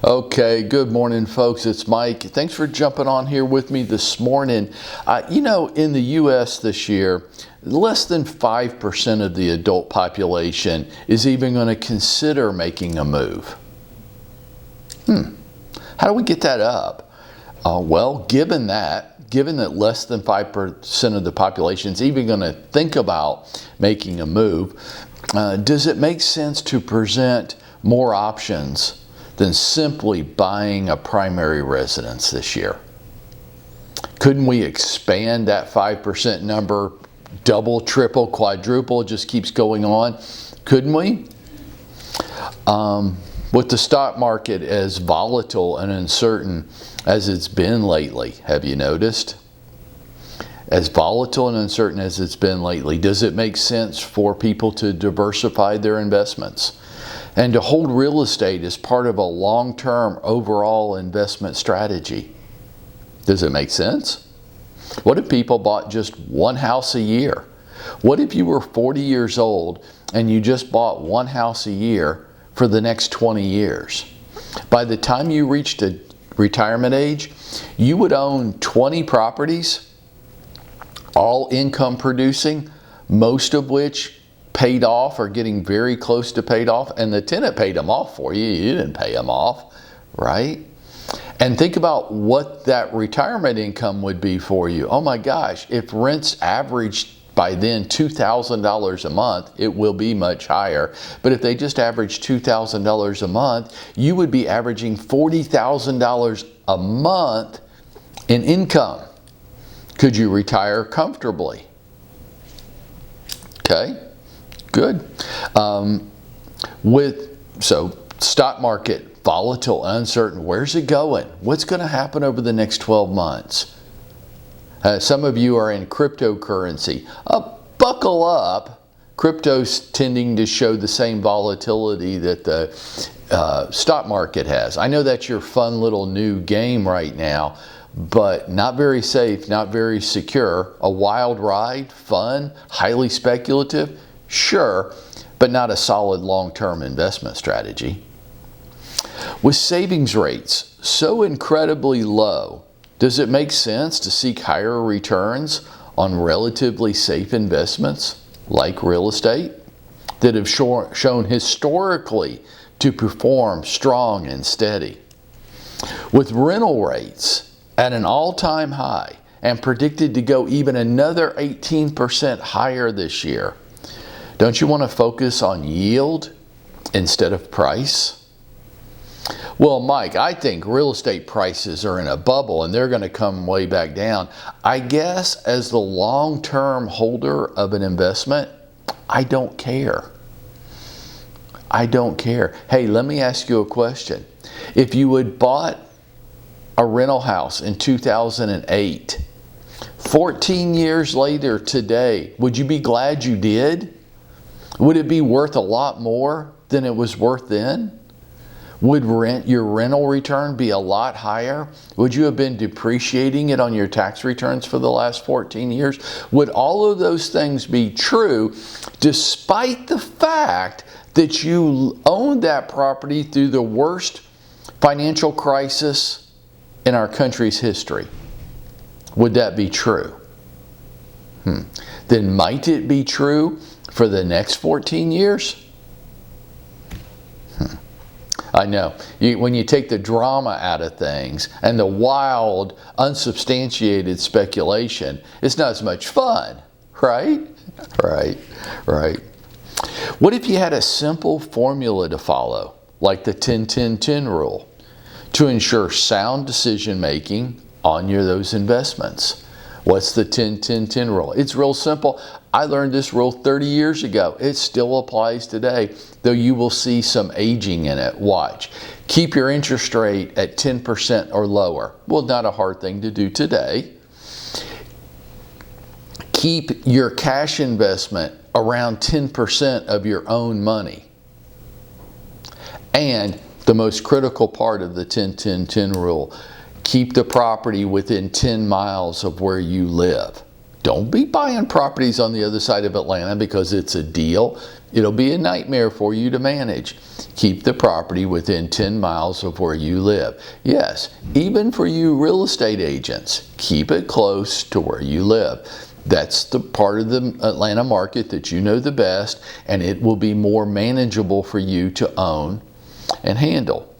Okay, good morning, folks. It's Mike. Thanks for jumping on here with me this morning. In the U.S. this year, less than 5% of the adult population is even going to consider making a move. How do we get that up? Given that less than 5% of the population is even going to think about making a move, does it make sense to present more options than simply buying a primary residence this year? Couldn't we expand that 5% number, double, triple, quadruple, just keeps going on? Couldn't we? With the stock market as volatile and uncertain as it's been lately, have you noticed? As volatile and uncertain as it's been lately, does it make sense for people to diversify their investments and to hold real estate as part of a long-term overall investment strategy? Does it make sense? What if people bought just one house a year? What if you were 40 years old and you just bought one house a year for the next 20 years? By the time you reached a retirement age, you would own 20 properties, all income producing, most of which paid off or getting very close to paid off, and the tenant paid them off for you. You didn't pay them off, right? And think about what that retirement income would be for you. Oh my gosh, if rents averaged by then $2,000 a month, it will be much higher. But if they just average $2,000 a month, you would be averaging $40,000 a month in income. Could you retire comfortably? Okay, good. So stock market, volatile, uncertain. Where's it going? What's going to happen over the next 12 months? Some of you are in cryptocurrency. Buckle up. Crypto's tending to show the same volatility that the stock market has. I know that's your fun little new game right now, but not very safe, not very secure. A wild ride, fun, highly speculative, sure, but not a solid long-term investment strategy. With savings rates so incredibly low, does it make sense to seek higher returns on relatively safe investments like real estate that have shown historically to perform strong and steady? With rental rates at an all-time high and predicted to go even another 18% higher this year, don't you want to focus on yield instead of price? Well, Mike, I think real estate prices are in a bubble and they're going to come way back down. I guess as the long-term holder of an investment, I don't care. I don't care. Hey, let me ask you a question. If you had bought a rental house in 2008, 14 years later today, would you be glad you did? Would it be worth a lot more than it was worth then? Would your rental return be a lot higher? Would you have been depreciating it on your tax returns for the last 14 years? Would all of those things be true despite the fact that you owned that property through the worst financial crisis in our country's history? Would that be true? Then might it be true for the next 14 years? I know. When you take the drama out of things and the wild, unsubstantiated speculation, it's not as much fun, right? Right. What if you had a simple formula to follow, like the 10-10-10 rule, to ensure sound decision making on those investments? What's the 10-10-10 rule? It's real simple. I learned this rule 30 years ago. It still applies today, though you will see some aging in it. Watch. Keep your interest rate at 10% or lower. Well, not a hard thing to do today. Keep your cash investment around 10% of your own money. And the most critical part of the 10-10-10 rule, keep the property within 10 miles of where you live. Don't be buying properties on the other side of Atlanta because it's a deal. It'll be a nightmare for you to manage. Keep the property within 10 miles of where you live. Yes, even for you real estate agents, keep it close to where you live. That's the part of the Atlanta market that you know the best, and it will be more manageable for you to own and handle.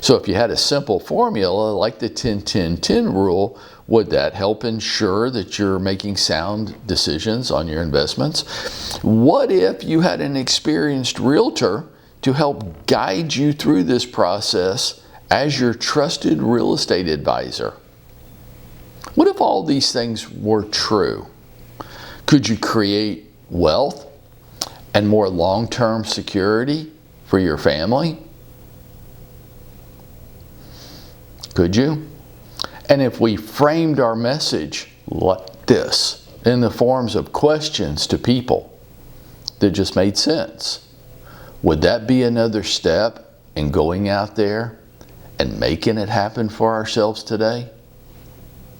So if you had a simple formula like the 10-10-10 rule, would that help ensure that you're making sound decisions on your investments? What if you had an experienced realtor to help guide you through this process as your trusted real estate advisor? What if all these things were true? Could you create wealth and more long-term security for your family? Could you? And if we framed our message like this, in the forms of questions to people that just made sense, would that be another step in going out there and making it happen for ourselves today?